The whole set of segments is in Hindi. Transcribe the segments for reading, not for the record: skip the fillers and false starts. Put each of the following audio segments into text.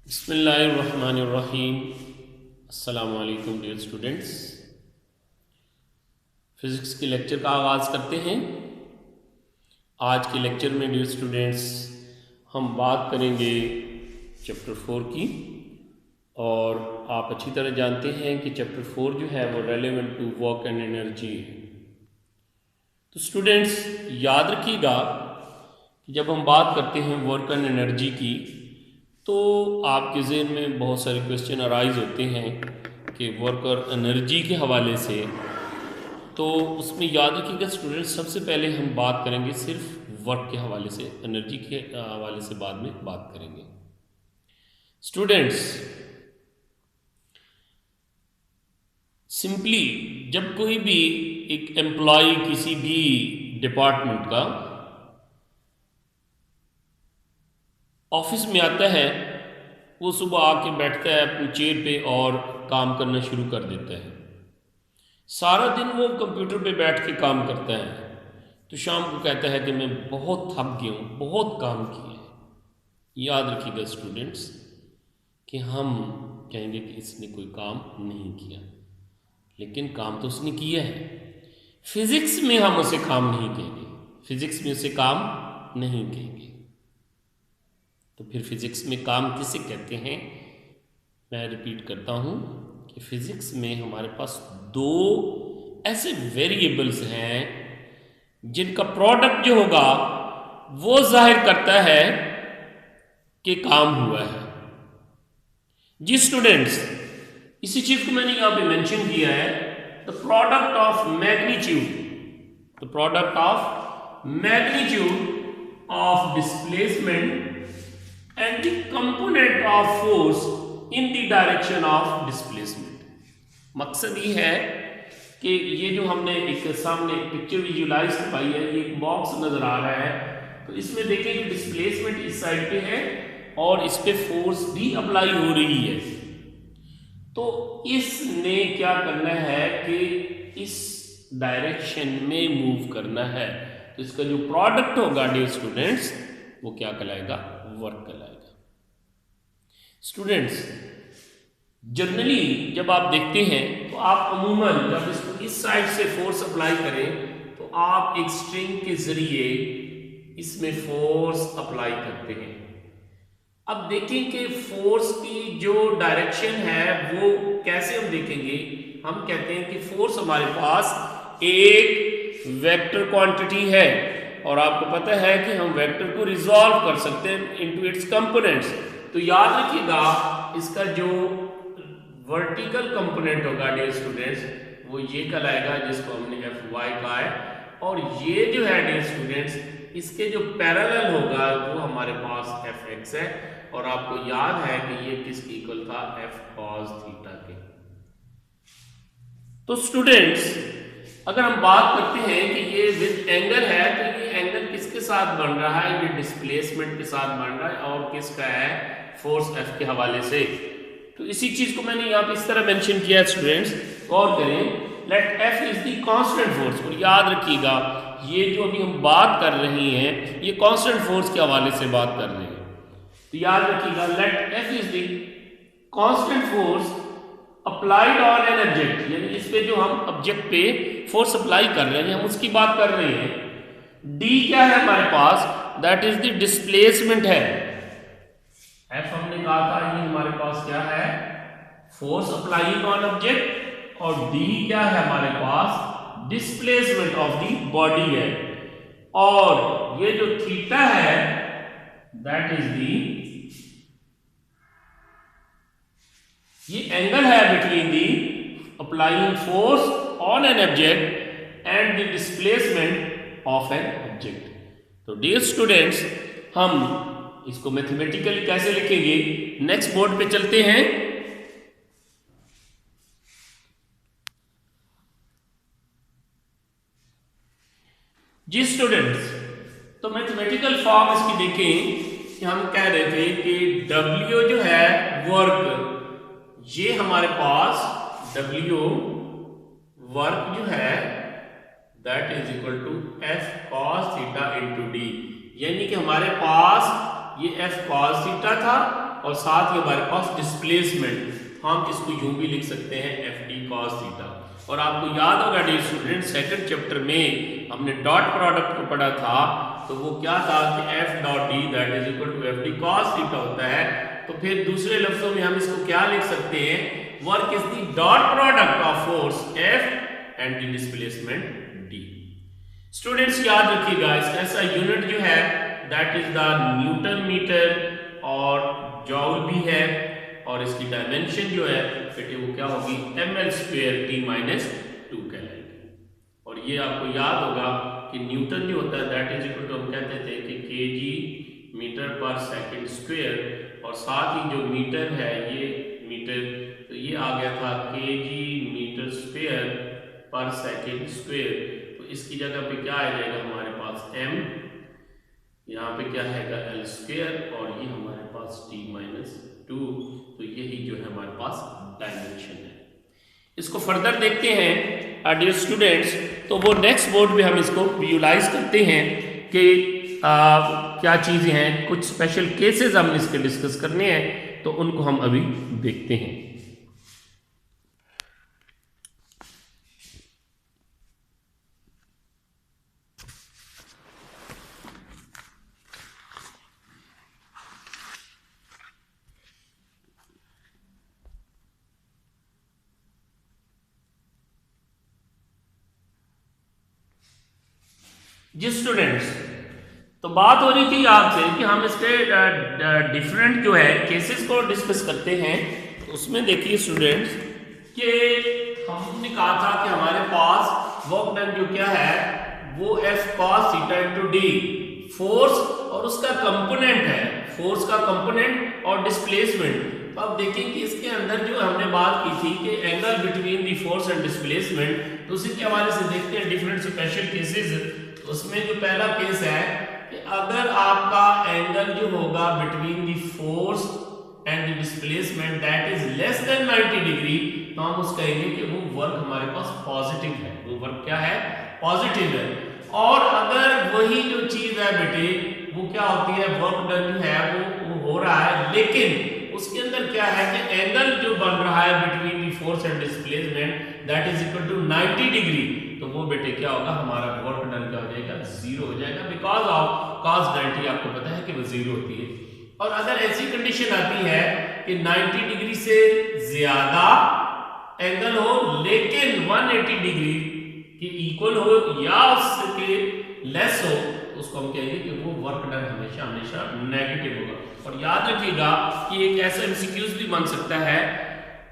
बिस्मिल्लाहिर्रहमानिर्रहीम। अस्सलामु अलैकुम डियर स्टूडेंट्स। फिज़िक्स के लेक्चर का आगाज़ करते हैं। आज के लेक्चर में डियर स्टूडेंट्स हम बात करेंगे चैप्टर 4 की, और आप अच्छी तरह जानते हैं कि चैप्टर 4 जो है वो relevant to work and energy है। तो स्टूडेंट्स याद रखिएगा कि जब हम बात करते हैं वर्क एंड एनर्जी की तो आपके ज़हन में बहुत सारे क्वेश्चन अराइज होते हैं कि वर्क और एनर्जी के हवाले से। तो उसमें याद रखिएगा स्टूडेंट्स, सबसे पहले हम बात करेंगे सिर्फ वर्क के हवाले से, एनर्जी के हवाले से बाद में बात करेंगे। स्टूडेंट्स सिंपली जब कोई भी एक एम्प्लॉय किसी भी डिपार्टमेंट का ऑफिस में आता है, वो सुबह आके बैठता है अपनी चेयर पे और काम करना शुरू कर देता है। सारा दिन वो कंप्यूटर पे बैठ के काम करता है, तो शाम को कहता है कि मैं बहुत थक गया हूँ, बहुत काम किया है। याद रखिएगा स्टूडेंट्स कि हम कहेंगे कि इसने कोई काम नहीं किया, लेकिन काम तो उसने किया है। फिजिक्स में हम उसे काम नहीं कहेंगे, फिजिक्स में उसे काम नहीं कहेंगे। तो फिर फिजिक्स में काम किसे कहते हैं? मैं रिपीट करता हूं कि फिजिक्स में हमारे पास दो ऐसे वेरिएबल्स हैं जिनका प्रोडक्ट जो होगा वो जाहिर करता है कि काम हुआ है। जी स्टूडेंट्स, इसी चीज को मैंने यहां पे मेंशन किया है, the product of magnitude, the product of magnitude of displacement and the component of force in the direction of displacement। मकसद ये है कि ये जो हमने एक सामने पिक्चर विजुलाइज करवाई है, ये एक बॉक्स नजर आ रहा है, तो इसमें देखें कि डिस्प्लेसमेंट इस साइड पे है और इस पे फोर्स भी अप्लाई हो रही है। तो इसने क्या करना है कि इस डायरेक्शन में मूव करना है। तो इसका जो प्रोडक्ट होगा डियर स्टूडेंट्स वो क्या कहलाएगा? वर्क कहलाएगा। स्टूडेंट्स जनरली जब आप देखते हैं तो आप अमूमन जब इसको इस साइड से फोर्स अप्लाई करें तो आप एक स्ट्रिंग के जरिए इसमें फोर्स अप्लाई करते हैं। अब देखें कि फोर्स की जो डायरेक्शन है वो कैसे हम देखेंगे। हम कहते हैं कि फोर्स हमारे पास एक वेक्टर क्वांटिटी है और आपको पता है कि हम वेक्टर को रिजॉल्व कर सकते हैं इनटू इट्स कंपोनेंट्स। तो याद रखिएगा इसका जो वर्टिकल कंपोनेंट होगा डियर स्टूडेंट्स वो ये कहलाएगा जिसको हमने एफ वाई कहा है, और ये जो है डियर स्टूडेंट्स इसके जो पैरेलल होगा वो हमारे पास एफ एक्स है, और आपको याद है कि ये किसके इक्वल था? एफ कॉस थीटा के। तो स्टूडेंट्स अगर हम बात करते हैं कि ये विद एंगल है तो ये एंगल किसके साथ बन रहा है? ये डिस्प्लेसमेंट के साथ बन रहा है और किसका है? फोर्स एफ के हवाले से। तो इसी चीज को मैंने यहाँ पे इस तरह मेंशन किया है स्टूडेंट्स, गौर करें। Let F is the constant force, और याद रखिएगा ये जो अभी हम बात कर रहे हैं ये कांस्टेंट फोर्स के हवाले से बात कर रहे हैं। तो याद रखिएगा let F is the constant force applied on an object, यानी इस पे जो हम ऑब्जेक्ट पे फोर्स अप्लाई कर रहे हैं हम उसकी बात कर रहे हैं। डी क्या है हमारे पास? दैट इज द डिस्प्लेसमेंट है। एफ हमने कहा था ये हमारे पास क्या है? फोर्स अप्लाइंग ऑन ऑब्जेक्ट, और डी क्या है हमारे पास? डिस्प्लेसमेंट ऑफ द बॉडी है। और ये जो थीटा है दैट इज दी, ये एंगल है between the applying force on an object and the displacement of an object. तो डियर स्टूडेंट्स हम इसको मैथमेटिकली कैसे लिखेंगे? नेक्स्ट बोर्ड पे चलते हैं। जी स्टूडेंट्स, तो मैथमेटिकल फॉर्म इसकी देखें कि हम कह रहे थे कि W जो है वर्क, ये हमारे पास W वर्क जो है that is equal to F cos theta into d, यानी कि हमारे पास ये एफ कॉस थीटा था और साथ ही हमारे पास डिस्प्लेसमेंट, हम इसको यूं भी लिख सकते हैं FD cos थीटा। और आपको याद होगा डियर स्टूडेंट, सेकंड चैप्टर में हमने डॉट प्रोडक्ट को पढ़ा था, तो वो क्या था कि F dot D that is equal to FD cos theta होता है। तो फिर दूसरे लफ्जों में हम इसको क्या लिख सकते हैं, work is the dot product of force F and the displacement D। Students याद रखिएगा, इसका ऐसा यूनिट जो है that is the newton metre और जॉल भी है, और इसकी डायमेंशन जो है बेटे वो क्या होगी ml स्क्वायर T माइनस 2 कहलाएगी। और ये आपको याद होगा कि न्यूटन जो होता है दैट इज इक्वल टू, हम कहते थे कि kg मीटर पर सेकंड स्क्वायर, और साथ ही जो मीटर है ये मीटर, तो ये आ गया था kg मीटर स्क्वायर पर सेकंड स्क्वायर। तो इसकी जगह पे क्या आ जाएगा हमारे पास m, यहाँ पे क्या है L स्क्वायर, और ये हमारे पास T माइनस 2। तो यही जो है हमारे पास डायमेंशन है। इसको फर्दर देखते हैं डियर स्टूडेंट्स, तो वो नेक्स्ट बोर्ड में हम इसको विजुलाइज करते हैं कि क्या चीज़ें हैं, कुछ स्पेशल केसेस हम इसके डिस्कस करने हैं, तो उनको हम अभी देखते हैं। जी स्टूडेंट्स, तो बात हो रही थी आपसे कि हम इसके डिफरेंट जो है केसेस को डिस्कस करते हैं। तो उसमें देखिए स्टूडेंट्स कि हमने कहा था कि हमारे पास वर्क डन जो क्या है वो F cos theta into D, force और उसका कंपोनेंट है, फोर्स का कंपोनेंट और डिस्प्लेसमेंट। तो अब देखें कि इसके अंदर जो हमने बात की थी कि angle between the force and displacement, तो उसी के हवाले से देखते हैं डिफरेंट स्पेशल केसेस। उसमें जो पहला केस है कि अगर आपका एंगल जो होगा between the force and the displacement that is less than 90 degree, तो हम उस कहेंगे कि वो वर्क हमारे पास पॉजिटिव है, वो वर्क क्या है पॉजिटिव है। और अगर वही जो चीज है बेटे वो क्या होती है, वर्क डन जो है वो हो रहा है, लेकिन उसके अंदर क्या है कि एंगल जो बन रहा है between the force and displacement that is equal to 90 degree, तो वो बेटे क्या होगा हमारा वर्क डन क्या हो जाएगा, जीरो हो जाएगा, बिकॉज ऑफ cos 90 आपको पता है कि वो जीरो होती है। और अगर ऐसी कंडीशन आती है कि 90 डिग्री से ज्यादा एंगल हो लेकिन 180 डिग्री के इक्वल हो या उसके लेस हो, तो उसको हम कहेंगे कि वो वर्क डन हमेशा हमेशा नेगेटिव होगा। और याद रखिएगा कि एक ऐसा एमसीक्यूज भी बन सकता है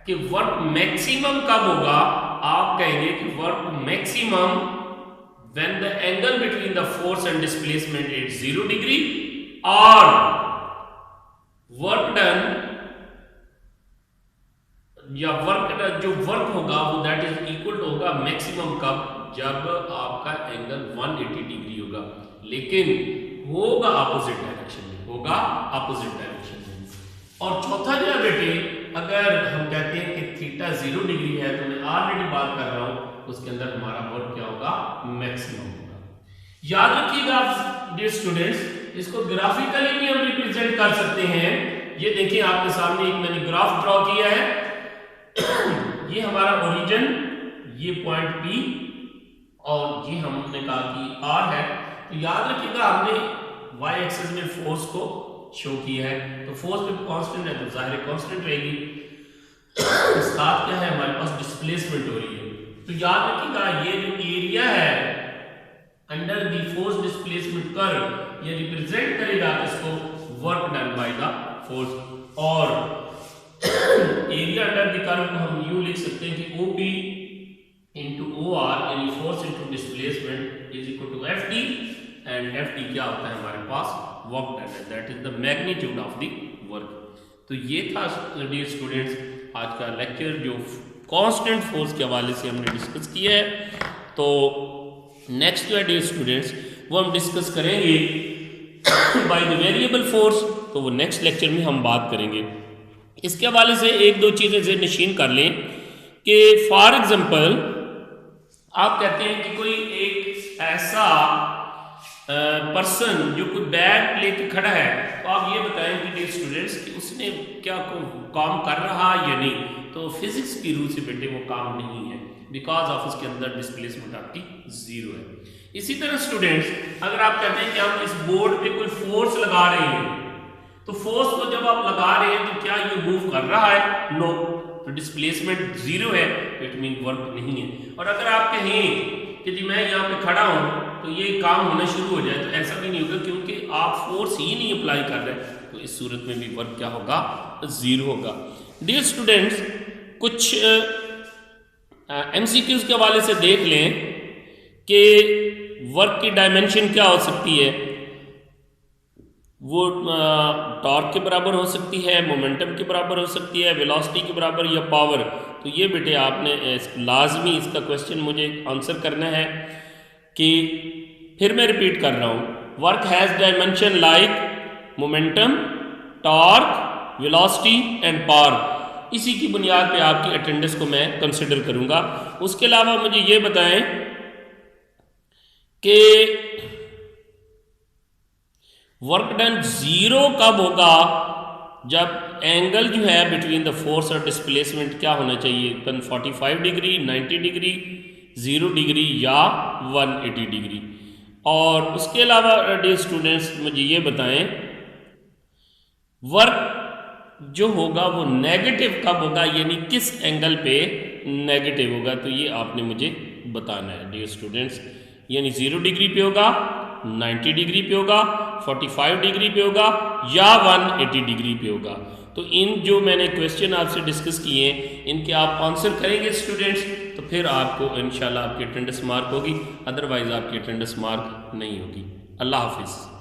कि वर्क मैक्सिमम कब होगा, आप कहेंगे कि work maximum when the angle between the force and displacement is 0 degree, और वर्क डन या वर्क जो वर्क होगा वो दैट इज इक्वल टू होगा मैक्सिमम कब, जब आपका एंगल 180 डिग्री होगा, लेकिन होगा अपोजिट डायरेक्शन में, होगा अपोजिट डायरेक्शन में। और चौथा जो है बेटे, अगर हम कहते हैं कि थीटा 0 डिग्री है, तो मैं ऑलरेडी बात कर रहा हूं, उसके अंदर हमारा वर्क क्या होगा, मैक्सिमम होगा। याद रखिएगा डियर स्टूडेंट्स, इसको ग्राफिकली भी हम रिप्रेजेंट कर सकते हैं। ये देखिए आपके सामने एक मैंने ग्राफ ड्रॉ किया है, ये हमारा ओरिजिन, ये पॉइंट P, और ये हमने कहा कि R है। तो याद रखिएगा हमने y एक्सिस में फोर्स को शो किया है, तो फोर्स पे कांस्टेंट है तो जाहिर कांस्टेंट रहेगी, साथ क्या है हमारे पास डिस्प्लेसमेंट हो रही है। तो याद रखिएगा ये जो एरिया है under the force displacement curve, ये रिप्रेजेंट करेगा इसको work done by the force, और एरिया अंडर द कर्व को हम यूं लिख सकते हैं कि OP into OR यानी force into displacement is equal to FD, and FD क्या होता है हमारे पास, वर्क डन है, that is the magnitude of the work. तो ये था डियर स्टूडेंट्स आज का लेक्चर जो कांस्टेंट फोर्स के हवाले से हमने डिस्कस किया है। तो नेक्स्ट जो है डियर स्टूडेंट्स वो हम डिस्कस करेंगे बाय द वेरिएबल फोर्स, तो वो नेक्स्ट लेक्चर में हम बात करेंगे। इसके हवाले से एक दो चीज़ें ज़हन-नशीन कर लें कि फॉर एग्जांपल आप कहते हैं कि कोई एक ऐसा पर्सन जो कोई बैग लेके खड़ा है, तो आप ये बताएं कि डियर स्टूडेंट्स कि उसने क्या काम कर रहा या नहीं, तो फिजिक्स की रूल से बेटे वो काम नहीं है, बिकॉज ऑफ उसके अंदर डिस्प्लेसमेंट आपकी जीरो है। इसी तरह स्टूडेंट्स, अगर आप कहते हैं कि हम इस बोर्ड पे कोई फोर्स लगा रहे हैं, तो फोर्स को जब आप लगा रहे हैं तो क्या ये मूव कर रहा है? नो। तो डिस्प्लेसमेंट जीरो है, इट मीन वर्क नहीं है। और अगर आप कहें कि जी मैं यहाँ पे खड़ा हूँ तो ये काम होना शुरू हो जाए, तो ऐसा भी नहीं होगा, क्योंकि आप फोर्स ही नहीं अप्लाई कर रहे, तो इस सूरत में भी वर्क क्या होगा? जीरो होगा। डियर स्टूडेंट्स, कुछ एमसीक्यूज के हवाले से देख लें कि वर्क की डायमेंशन क्या हो सकती है। वो टॉर्क के बराबर हो सकती है, मोमेंटम के बराबर हो सकती है, वेलोसिटी के बराबर, या पावर। तो ये बेटे आपने लाजमी इसका क्वेश्चन मुझे आंसर करना है कि, फिर मैं रिपीट कर रहा हूँ, work has dimension like momentum, torque, velocity and power. इसी की बुनियाद पे आपकी अटेंडेंस को मैं कंसिडर करूँगा। उसके अलावा मुझे ये बताएं कि वर्क डन जीरो कब होगा? जब एंगल जो है बिटवीन द फोर्स और डिस्प्लेसमेंट क्या होना चाहिए? 45 डिग्री, 90 डिग्री, 0 डिग्री या 180 डिग्री। और उसके अलावा डियर स्टूडेंट्स, मुझे ये बताएं वर्क जो होगा वो नेगेटिव कब होगा, यानी किस एंगल पे नेगेटिव होगा? तो ये आपने मुझे बताना है डियर स्टूडेंट्स, यानी 0 डिग्री पे होगा, 90 डिग्री पे होगा, 45 डिग्री पे होगा या 180 डिग्री पे होगा। तो इन जो मैंने क्वेश्चन आपसे डिस्कस किए हैं, इनके आप आंसर करेंगे स्टूडेंट्स, तो फिर आपको इंशाल्लाह आपकी अटेंडेंस मार्क होगी, अदरवाइज आपकी अटेंडेंस मार्क नहीं होगी। अल्लाह हाफिज़।